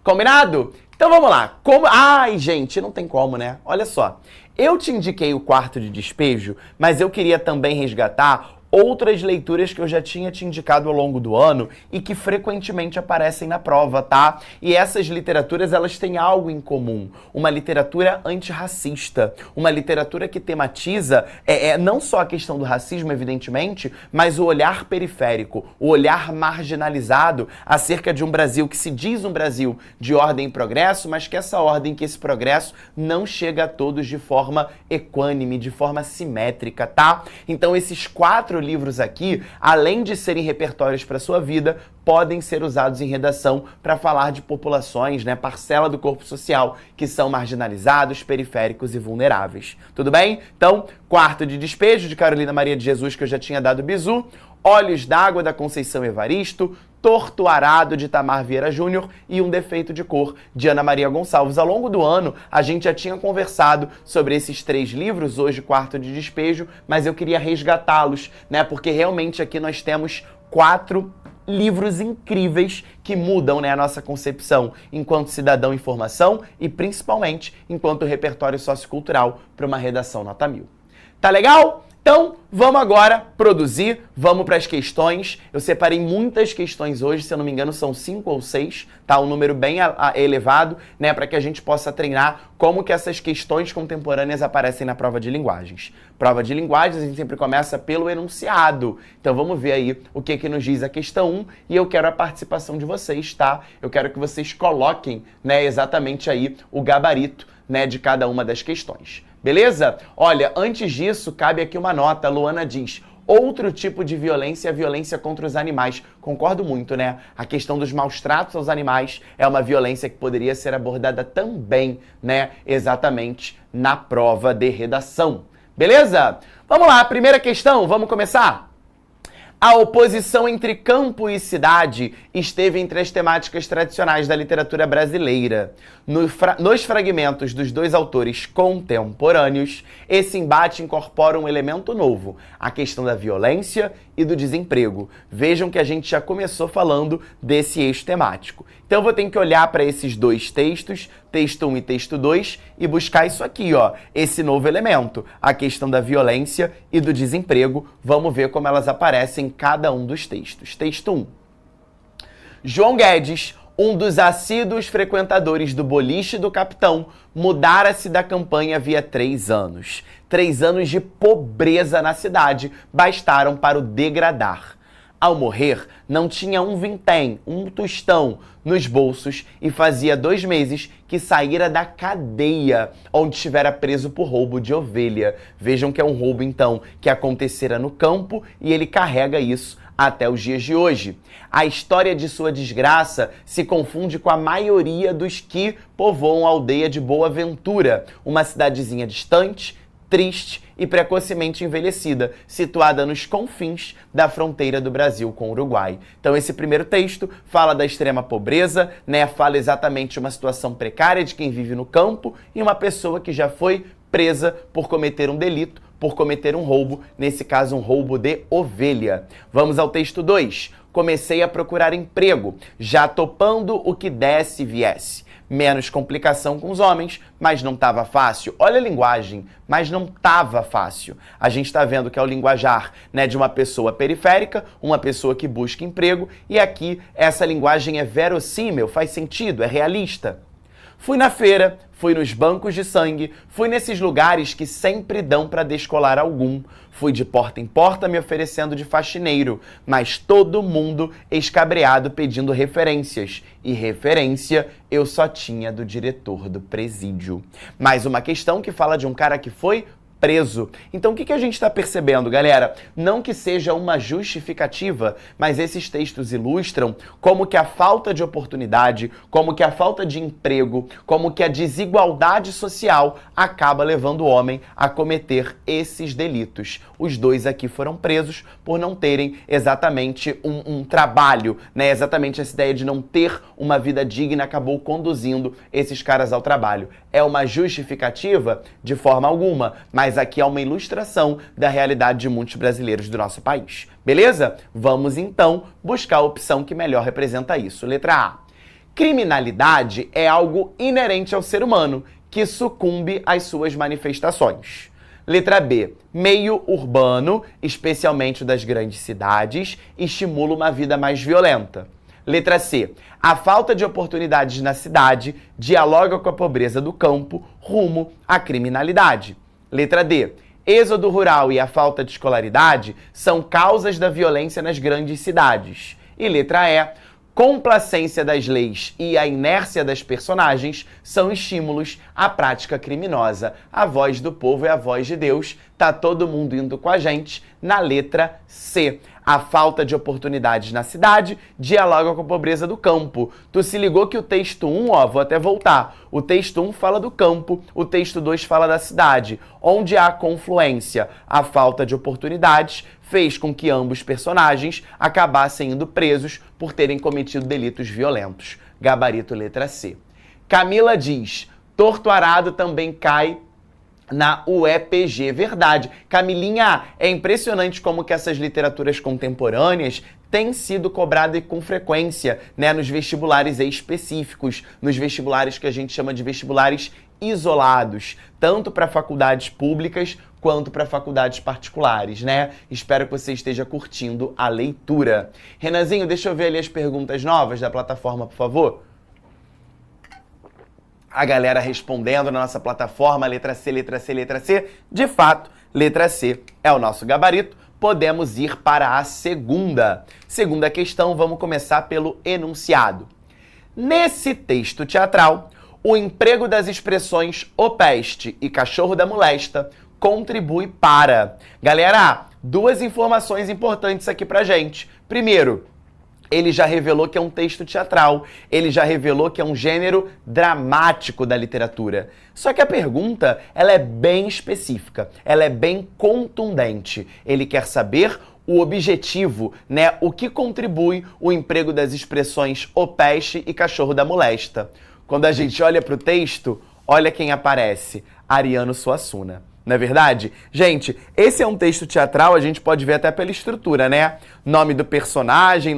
Combinado? Então vamos lá. Ai, gente, não tem como, né? Olha só. Eu te indiquei o Quarto de Despejo, mas eu queria também resgatar outras leituras que eu já tinha te indicado ao longo do ano e que frequentemente aparecem na prova, tá? E essas literaturas, elas têm algo em comum. Uma literatura antirracista, uma literatura que tematiza não só a questão do racismo, evidentemente, mas o olhar periférico, o olhar marginalizado acerca de um Brasil que se diz um Brasil de ordem e progresso, mas que essa ordem, que esse progresso não chega a todos de forma equânime, de forma simétrica, tá? Então esses 4 livros aqui, além de serem repertórios para sua vida, podem ser usados em redação para falar de populações, né, parcela do corpo social, que são marginalizados, periféricos e vulneráveis. Tudo bem? Então, Quarto de Despejo, de Carolina Maria de Jesus, que eu já tinha dado bizu, Olhos d'Água, da Conceição Evaristo, Torto Arado, de Itamar Vieira Júnior, e Um Defeito de Cor, de Ana Maria Gonçalves. Ao longo do ano, a gente já tinha conversado sobre esses 3 livros, hoje Quarto de Despejo, mas eu queria resgatá-los, né? Porque realmente aqui nós temos 4 livros incríveis que mudam, né, a nossa concepção enquanto cidadão em formação e principalmente enquanto repertório sociocultural para uma redação nota 1000. Tá legal? Então, vamos agora produzir, vamos para as questões. Eu separei muitas questões hoje, se eu não me engano são 5 ou 6, tá? Um número bem elevado, né? Para que a gente possa treinar como que essas questões contemporâneas aparecem na prova de linguagens. Prova de linguagens, a gente sempre começa pelo enunciado. Então vamos ver aí o que nos diz a questão 1 e eu quero a participação de vocês, tá? Eu quero que vocês coloquem, né, exatamente aí o gabarito, né, de cada uma das questões. Beleza? Olha, antes disso, cabe aqui uma nota. A Luana diz: outro tipo de violência é a violência contra os animais. Concordo muito, né? A questão dos maus tratos aos animais é uma violência que poderia ser abordada também, né? Exatamente na prova de redação. Beleza? Vamos lá, primeira questão, vamos começar? A oposição entre campo e cidade esteve entre as temáticas tradicionais da literatura brasileira. Nos fragmentos dos 2 autores contemporâneos, esse embate incorpora um elemento novo, a questão da violência e do desemprego. Vejam que a gente já começou falando desse eixo temático. Então eu vou ter que olhar para esses 2 textos, texto 1 e texto 2, e buscar isso aqui, ó, esse novo elemento, a questão da violência e do desemprego. Vamos ver como elas aparecem em cada um dos textos. Texto 1. João Guedes, um dos assíduos frequentadores do boliche do Capitão, mudara-se da campanha havia 3 anos. 3 anos de pobreza na cidade bastaram para o degradar. Ao morrer, não tinha um vintém, um tostão nos bolsos e fazia 2 meses que saíra da cadeia, onde estivera preso por roubo de ovelha. Vejam que é um roubo, então, que acontecera no campo e ele carrega isso até os dias de hoje. A história de sua desgraça se confunde com a maioria dos que povoam a aldeia de Boa Ventura, uma cidadezinha distante, triste e precocemente envelhecida, situada nos confins da fronteira do Brasil com o Uruguai. Então esse primeiro texto fala da extrema pobreza, né? Fala exatamente de uma situação precária de quem vive no campo e uma pessoa que já foi presa por cometer um delito, por cometer um roubo, nesse caso um roubo de ovelha. Vamos ao texto 2. Comecei a procurar emprego, já topando o que desse e viesse. Menos complicação com os homens, mas não estava fácil. Olha a linguagem, mas não estava fácil. A gente está vendo que é o linguajar, né, de uma pessoa periférica, uma pessoa que busca emprego, e aqui essa linguagem é verossímil, faz sentido, é realista. Fui na feira, fui nos bancos de sangue, fui nesses lugares que sempre dão para descolar algum. Fui de porta em porta me oferecendo de faxineiro, mas todo mundo escabreado pedindo referências. E referência eu só tinha do diretor do presídio. Mais uma questão que fala de um cara que foi preso. Então o que a gente está percebendo, galera? Não que seja uma justificativa, mas esses textos ilustram como que a falta de oportunidade, como que a falta de emprego, como que a desigualdade social acaba levando o homem a cometer esses delitos. Os dois aqui foram presos por não terem exatamente um trabalho, né? Exatamente essa ideia de não ter uma vida digna acabou conduzindo esses caras ao trabalho. É uma justificativa? De forma alguma, mas aqui é uma ilustração da realidade de muitos brasileiros do nosso país. Beleza? Vamos então buscar a opção que melhor representa isso. Letra A. Criminalidade é algo inerente ao ser humano, que sucumbe às suas manifestações. Letra B. Meio urbano, especialmente das grandes cidades, estimula uma vida mais violenta. Letra C. A falta de oportunidades na cidade dialoga com a pobreza do campo rumo à criminalidade. Letra D. Êxodo rural e a falta de escolaridade são causas da violência nas grandes cidades. E letra E. Complacência das leis e a inércia das personagens são estímulos à prática criminosa. A voz do povo é a voz de Deus. Tá todo mundo indo com a gente na letra C. A falta de oportunidades na cidade dialoga com a pobreza do campo. Tu se ligou que o texto 1, vou até voltar. O texto 1 fala do campo, o texto 2 fala da cidade. Onde há confluência, a falta de oportunidades fez com que ambos personagens acabassem indo presos por terem cometido delitos violentos. Gabarito letra C. Camila diz, torto arado também cai na UEPG. Verdade. Camilinha, é impressionante como que essas literaturas contemporâneas têm sido cobradas com frequência, né, nos vestibulares específicos, nos vestibulares que a gente chama de vestibulares isolados, tanto para faculdades públicas quanto para faculdades particulares, né? Espero que você esteja curtindo a leitura. Renanzinho, deixa eu ver ali as perguntas novas da plataforma, por favor. A galera respondendo na nossa plataforma, letra C, letra C, letra C. De fato, letra C é o nosso gabarito. Podemos ir para a segunda. Segunda questão, vamos começar pelo enunciado. Nesse texto teatral, o emprego das expressões o peste e cachorro da molesta contribui para... Galera, 2 informações importantes aqui pra gente. Primeiro, ele já revelou que é um texto teatral, ele já revelou que é um gênero dramático da literatura. Só que a pergunta, ela é bem específica, ela é bem contundente. Ele quer saber o objetivo, né? O que contribui o emprego das expressões o peste e cachorro da molesta. Quando a gente olha para o texto, olha quem aparece, Ariano Suassuna. Não é verdade? Gente, esse é um texto teatral, a gente pode ver até pela estrutura, né? Nome do personagem,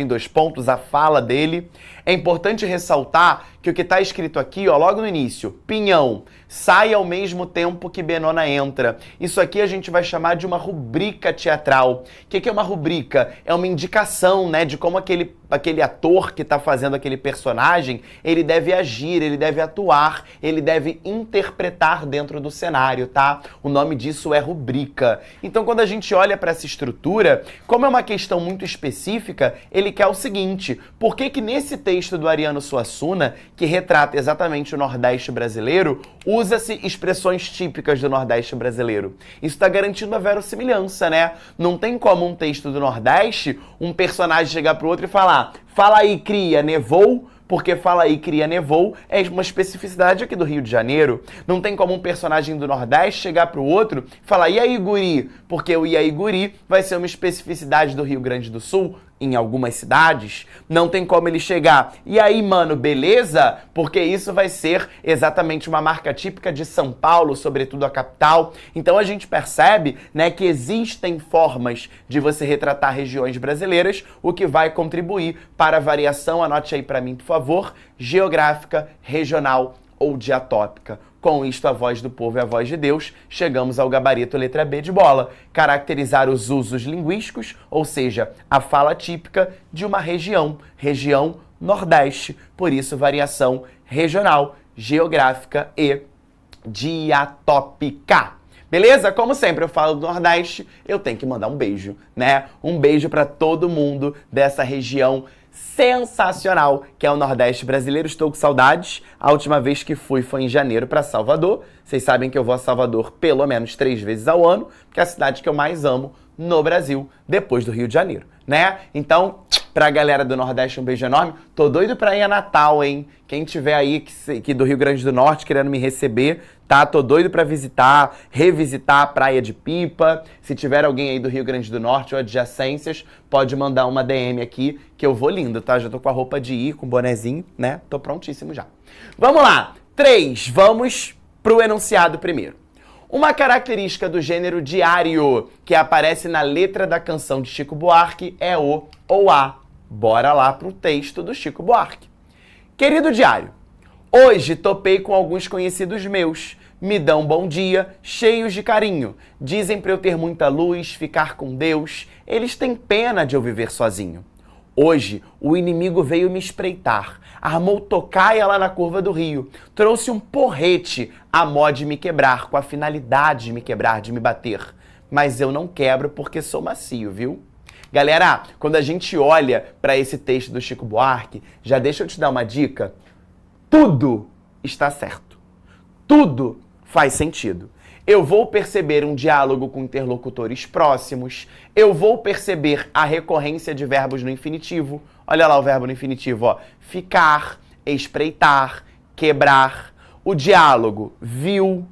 2 pontos, a fala dele. É importante ressaltar que o que está escrito aqui, ó, logo no início, Pinhão, sai ao mesmo tempo que Benona entra. Isso aqui a gente vai chamar de uma rubrica teatral. O que é uma rubrica? É uma indicação, né, de como aquele ator que está fazendo aquele personagem, ele deve agir, ele deve atuar, ele deve interpretar dentro do cenário, tá? O nome disso é rubrica. Então, quando a gente olha para essa estrutura, como é uma questão muito específica, ele quer o seguinte: por que nesse texto do Ariano Suassuna, que retrata exatamente o Nordeste brasileiro, usa-se expressões típicas do Nordeste brasileiro? Isso está garantindo a verossimilhança, né? Não tem como um texto do Nordeste, um personagem chegar pro outro e falar: fala aí, cria, nevou? Porque fala aí, cria, nevou, é uma especificidade aqui do Rio de Janeiro. Não tem como um personagem do Nordeste chegar pro outro e falar: e aí, guri? Porque o e aí, guri vai ser uma especificidade do Rio Grande do Sul, em algumas cidades. Não tem como ele chegar: e aí, mano, beleza? Porque isso vai ser exatamente uma marca típica de São Paulo, sobretudo a capital. Então a gente percebe, né, que existem formas de você retratar regiões brasileiras, o que vai contribuir para a variação, anote aí para mim, por favor, geográfica, regional ou diatópica. Com isto, a voz do povo e a voz de Deus, chegamos ao gabarito letra B de bola: caracterizar os usos linguísticos, ou seja, a fala típica de uma região, região Nordeste, por isso variação regional, geográfica e diatópica. Beleza? Como sempre eu falo do Nordeste, eu tenho que mandar um beijo, né? Um beijo para todo mundo dessa região sensacional que é o Nordeste brasileiro. Estou com saudades. A última vez que fui foi em janeiro para Salvador. Vocês sabem que eu vou a Salvador pelo menos 3 vezes ao ano, porque é a cidade que eu mais amo no Brasil, depois do Rio de Janeiro, né? Então, pra galera do Nordeste, um beijo enorme. Tô doido pra ir a Natal, hein? Quem tiver aí que do Rio Grande do Norte querendo me receber, tá? Tô doido pra visitar, revisitar a Praia de Pipa. Se tiver alguém aí do Rio Grande do Norte ou adjacências, pode mandar uma DM aqui, que eu vou lindo, tá? Já tô com a roupa de ir, com o bonezinho, né? Tô prontíssimo já. Vamos lá! 3, vamos pro enunciado primeiro. Uma característica do gênero diário que aparece na letra da canção de Chico Buarque é o ou a. Bora lá pro texto do Chico Buarque. Querido diário, hoje topei com alguns conhecidos meus. Me dão bom dia, cheios de carinho. Dizem pra eu ter muita luz, ficar com Deus. Eles têm pena de eu viver sozinho. Hoje, o inimigo veio me espreitar. Armou tocaia lá na curva do rio. Trouxe um porrete a mó de me quebrar, com a finalidade de me quebrar, de me bater. Mas eu não quebro porque sou macio, viu? Galera, quando a gente olha para esse texto do Chico Buarque, já deixa eu te dar uma dica. Tudo está certo. Tudo faz sentido. Eu vou perceber um diálogo com interlocutores próximos. Eu vou perceber a recorrência de verbos no infinitivo. Olha lá o verbo no infinitivo, ó. Ficar, espreitar, quebrar. O diálogo, viu.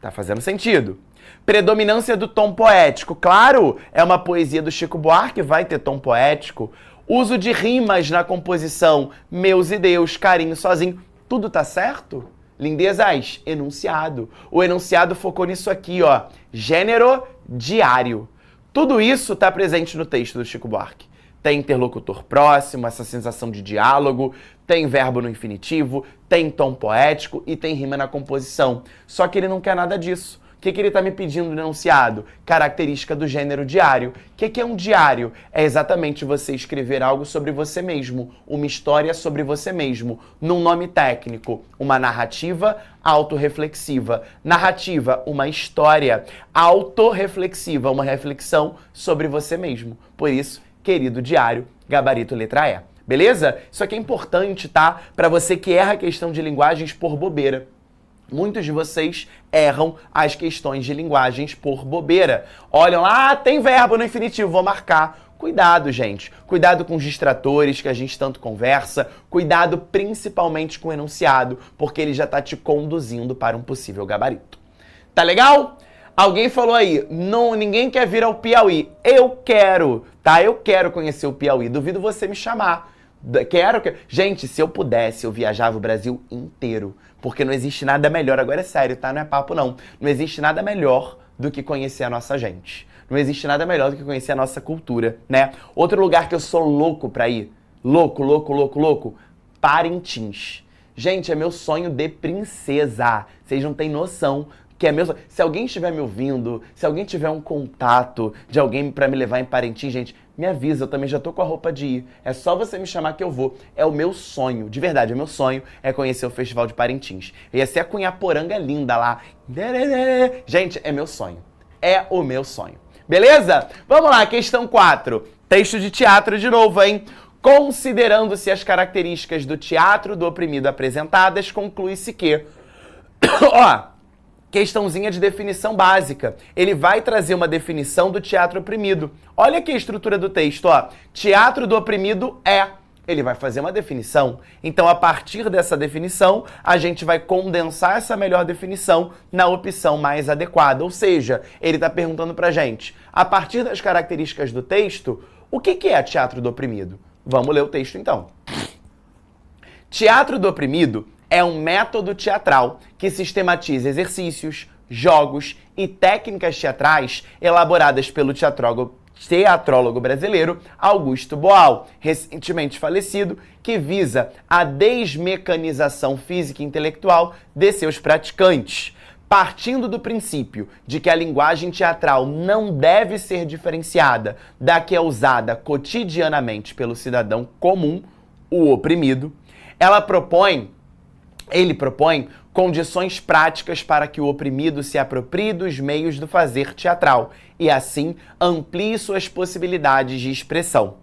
Tá fazendo sentido. Predominância do tom poético. Claro, é uma poesia do Chico Buarque, vai ter tom poético. Uso de rimas na composição. Meus e Deus, carinho sozinho. Tudo tá certo? Lindezas, enunciado. O enunciado focou nisso aqui, ó. Gênero diário. Tudo isso está presente no texto do Chico Buarque. Tem interlocutor próximo, essa sensação de diálogo, tem verbo no infinitivo, tem tom poético e tem rima na composição. Só que ele não quer nada disso. O que ele está me pedindo no enunciado? Característica do gênero diário. O que é um diário? É exatamente você escrever algo sobre você mesmo, uma história sobre você mesmo, num nome técnico, uma narrativa autorreflexiva. Narrativa, uma história autorreflexiva, uma reflexão sobre você mesmo. Por isso, querido diário, gabarito letra E. Beleza? Isso aqui é importante, tá? Para você que erra a questão de linguagens por bobeira. Muitos de vocês erram as questões de linguagens por bobeira. Olham lá, tem verbo no infinitivo, vou marcar. Cuidado, gente. Cuidado com os distratores que a gente tanto conversa. Cuidado principalmente com o enunciado, porque ele já está te conduzindo para um possível gabarito. Tá legal? Alguém falou aí, não, ninguém quer vir ao Piauí. Eu quero, tá? Eu quero conhecer o Piauí. Duvido você me chamar. Quero. Gente, se eu pudesse, eu viajava o Brasil inteiro. Porque não existe nada melhor, agora é sério, tá? Não é papo não. Não existe nada melhor do que conhecer a nossa gente. Não existe nada melhor do que conhecer a nossa cultura, né? Outro lugar que eu sou louco pra ir, louco, Parintins. Gente, é meu sonho de princesa. Vocês não têm noção que é meu sonho. Se alguém estiver me ouvindo, se alguém tiver um contato de alguém pra me levar em Parintins, gente, me avisa, eu também já tô com a roupa de ir. É só você me chamar que eu vou. É o meu sonho, de verdade, é o meu sonho é conhecer o Festival de Parintins. Ia ser a Cunhaporanga linda lá. Gente, é meu sonho. É o meu sonho. Beleza? Vamos lá, questão 4. Texto de teatro de novo, hein? Considerando-se as características do teatro do oprimido apresentadas, conclui-se que... Ó, questãozinha de definição básica. Ele vai trazer uma definição do teatro oprimido. Olha aqui a estrutura do texto, ó. Teatro do oprimido é... Ele vai fazer uma definição. Então, a partir dessa definição, a gente vai condensar essa melhor definição na opção mais adequada. Ou seja, ele está perguntando pra gente, a partir das características do texto, o que é teatro do oprimido? Vamos ler o texto, então. Teatro do oprimido é um método teatral que sistematiza exercícios, jogos e técnicas teatrais elaboradas pelo teatrólogo brasileiro Augusto Boal, recentemente falecido, que visa a desmecanização física e intelectual de seus praticantes. Partindo do princípio de que a linguagem teatral não deve ser diferenciada da que é usada cotidianamente pelo cidadão comum, o oprimido, ele propõe condições práticas para que o oprimido se aproprie dos meios do fazer teatral e, assim, amplie suas possibilidades de expressão.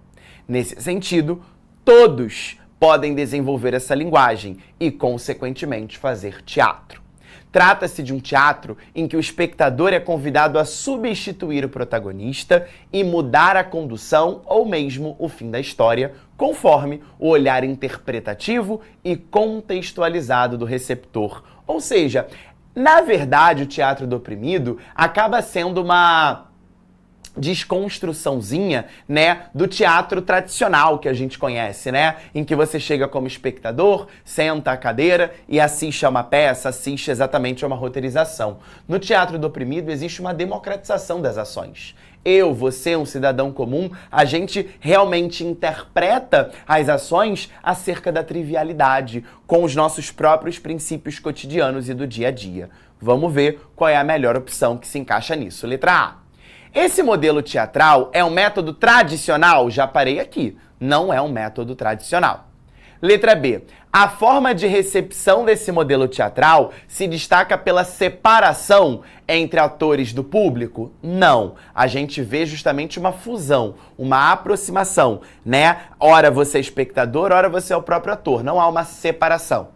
Nesse sentido, todos podem desenvolver essa linguagem e, consequentemente, fazer teatro. Trata-se de um teatro em que o espectador é convidado a substituir o protagonista e mudar a condução ou mesmo o fim da história, conforme o olhar interpretativo e contextualizado do receptor. Ou seja, na verdade, o teatro do oprimido acaba sendo uma desconstruçãozinha, né, do teatro tradicional que a gente conhece, né, em que você chega como espectador, senta à cadeira e assiste a uma peça, assiste exatamente a uma roteirização. No teatro do oprimido existe uma democratização das ações. Eu, você, um cidadão comum, a gente realmente interpreta as ações acerca da trivialidade, com os nossos próprios princípios cotidianos e do dia a dia. Vamos ver qual é a melhor opção que se encaixa nisso. Letra A. Esse modelo teatral é um método tradicional? Já parei aqui. Não é um método tradicional. Letra B. A forma de recepção desse modelo teatral se destaca pela separação entre atores do público? Não. A gente vê justamente uma fusão, uma aproximação, né? Ora você é espectador, ora você é o próprio ator. Não há uma separação.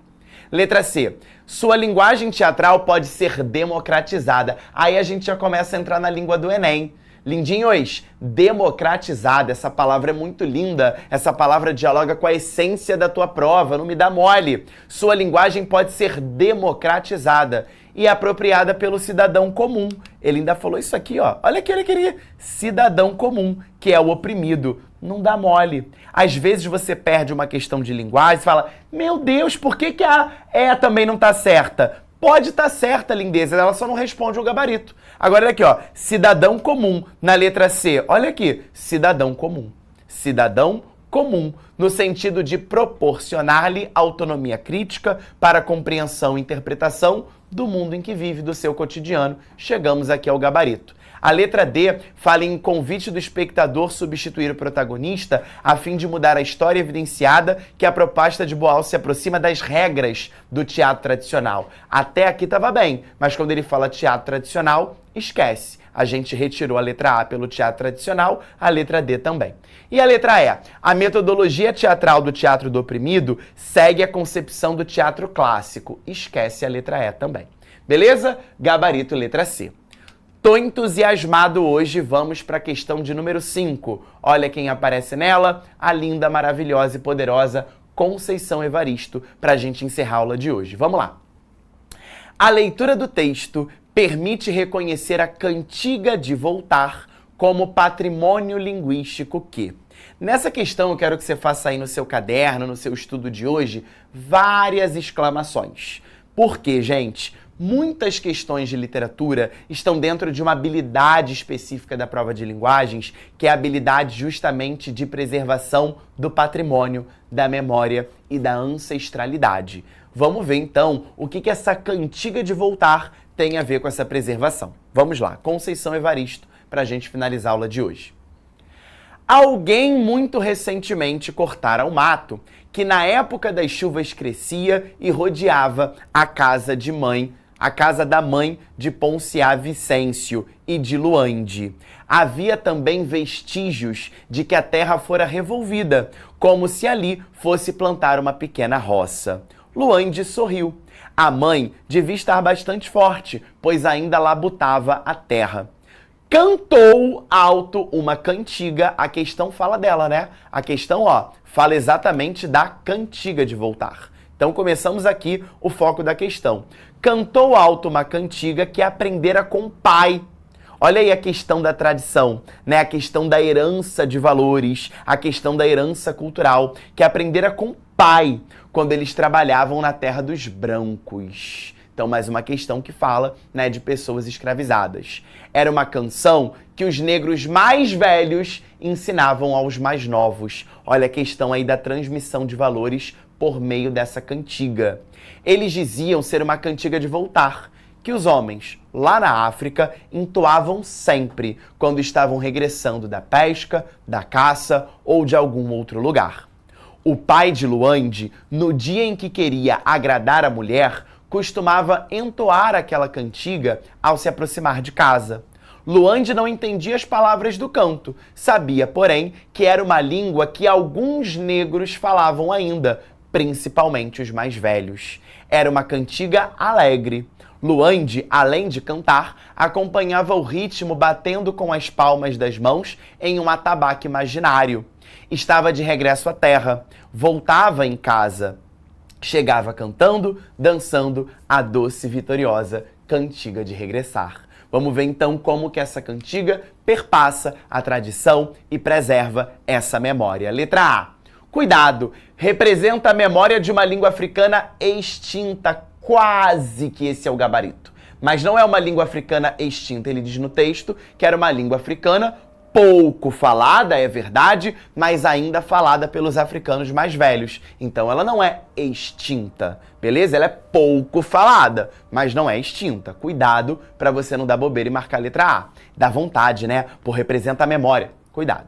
Letra C. Sua linguagem teatral pode ser democratizada. Aí a gente já começa a entrar na língua do Enem. Lindinhos, democratizada, essa palavra é muito linda, essa palavra dialoga com a essência da tua prova, não me dá mole. Sua linguagem pode ser democratizada e apropriada pelo cidadão comum. Ele ainda falou isso aqui, ó. Olha aqui, olha aqui. Cidadão comum, que é o oprimido. Não dá mole. Às vezes você perde uma questão de linguagem e fala, meu Deus, por que a E também não tá certa? Pode estar certa, lindeza, ela só não responde o gabarito. Agora, olha aqui, ó, cidadão comum, na letra C. Olha aqui, cidadão comum. Cidadão comum, no sentido de proporcionar-lhe autonomia crítica para a compreensão e interpretação do mundo em que vive, do seu cotidiano. Chegamos aqui ao gabarito. A letra D fala em convite do espectador substituir o protagonista a fim de mudar a história evidenciada que a proposta de Boal se aproxima das regras do teatro tradicional. Até aqui estava bem, mas quando ele fala teatro tradicional, esquece. A gente retirou a letra A pelo teatro tradicional, a letra D também. E a letra E? A metodologia teatral do teatro do oprimido segue a concepção do teatro clássico. Esquece a letra E também. Beleza? Gabarito letra C. Tô entusiasmado hoje, vamos para a questão de número 5. Olha quem aparece nela, a linda, maravilhosa e poderosa Conceição Evaristo, para a gente encerrar a aula de hoje. Vamos lá. A leitura do texto permite reconhecer a cantiga de Voltar como patrimônio linguístico que... Nessa questão eu quero que você faça aí no seu caderno, no seu estudo de hoje, várias exclamações. Por quê, gente? muitas questões de literatura estão dentro de uma habilidade específica da prova de linguagens, que é a habilidade justamente de preservação do patrimônio, da memória e da ancestralidade. Vamos ver então o que essa cantiga de voltar tem a ver com essa preservação. Vamos lá, Conceição Evaristo, para a gente finalizar a aula de hoje. Alguém muito recentemente cortara o mato, que na época das chuvas crescia e rodeava a casa da mãe de Ponciá Vicêncio e de Luande. Havia também vestígios de que a terra fora revolvida, como se ali fosse plantar uma pequena roça. Luande sorriu. A mãe devia estar bastante forte, pois ainda labutava a terra. Cantou alto uma cantiga, a questão fala dela, né? A questão, fala exatamente da cantiga de voltar. Então começamos aqui o foco da questão. Cantou alto uma cantiga que aprendera com o pai. Olha aí a questão da tradição, né? A questão da herança de valores, a questão da herança cultural, que aprendera com o pai, quando eles trabalhavam na terra dos brancos. Então, mais uma questão que fala, né, de pessoas escravizadas. Era uma canção que os negros mais velhos ensinavam aos mais novos. Olha a questão aí da transmissão de valores por meio dessa cantiga. Eles diziam ser uma cantiga de voltar, que os homens, lá na África, entoavam sempre quando estavam regressando da pesca, da caça ou de algum outro lugar. O pai de Luande, no dia em que queria agradar a mulher, costumava entoar aquela cantiga ao se aproximar de casa. Luande não entendia as palavras do canto, sabia, porém, que era uma língua que alguns negros falavam ainda, principalmente os mais velhos. Era uma cantiga alegre. Luande, além de cantar, acompanhava o ritmo batendo com as palmas das mãos em um atabaque imaginário. Estava de regresso à terra, voltava em casa. Chegava cantando, dançando a doce e vitoriosa cantiga de regressar. Vamos ver então como que essa cantiga perpassa a tradição e preserva essa memória. Letra A. Cuidado, representa a memória de uma língua africana extinta, quase que esse é o gabarito. Mas não é uma língua africana extinta, ele diz no texto que era uma língua africana pouco falada, é verdade, mas ainda falada pelos africanos mais velhos. Então ela não é extinta, beleza? Ela é pouco falada, mas não é extinta. Cuidado para você não dar bobeira e marcar a letra A. Dá vontade, né? Por representa a memória. Cuidado.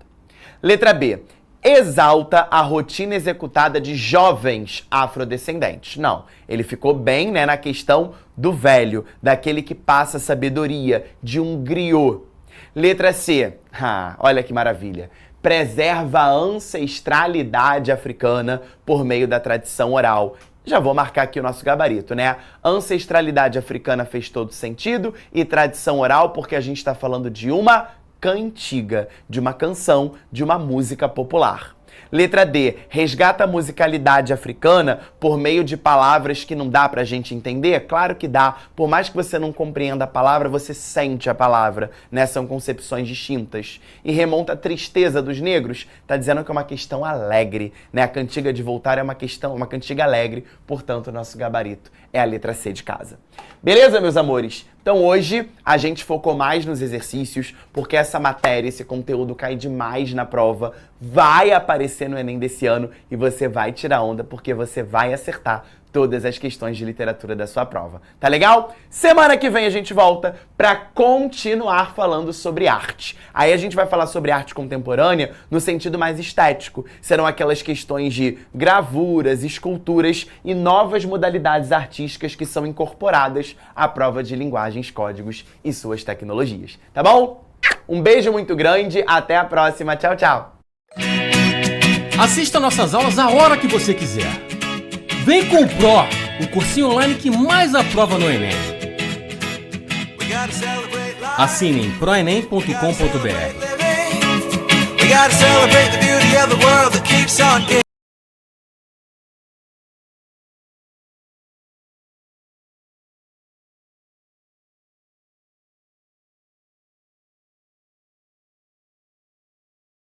Letra B. Exalta a rotina executada de jovens afrodescendentes. Não, ele ficou bem, né, na questão do velho, daquele que passa sabedoria, de um griot. Letra C. Olha que maravilha. Preserva a ancestralidade africana por meio da tradição oral. Já vou marcar aqui o nosso gabarito, né? Ancestralidade africana fez todo sentido e tradição oral porque a gente está falando de uma cantiga, de uma canção, de uma música popular. Letra D. Resgata a musicalidade africana por meio de palavras que não dá pra gente entender? Claro que dá. Por mais que você não compreenda a palavra, você sente a palavra, né? São concepções distintas. E remonta a tristeza dos negros, tá dizendo que é uma questão alegre, né? A cantiga de voltar é uma cantiga alegre, portanto, o nosso gabarito é a letra C de casa. Beleza, meus amores? Então hoje a gente focou mais nos exercícios, porque essa matéria, esse conteúdo cai demais na prova, vai aparecer no Enem desse ano e você vai tirar onda, porque você vai acertar todas as questões de literatura da sua prova. Tá legal? Semana que vem a gente volta para continuar falando sobre arte. Aí a gente vai falar sobre arte contemporânea no sentido mais estético. Serão aquelas questões de gravuras, esculturas e novas modalidades artísticas que são incorporadas à prova de linguagens, códigos e suas tecnologias. Tá bom? Um beijo muito grande, até a próxima. Tchau, tchau. Assista nossas aulas a hora que você quiser. Vem com o Pro, o cursinho online que mais aprova no Enem. Assine em proenem.com.br.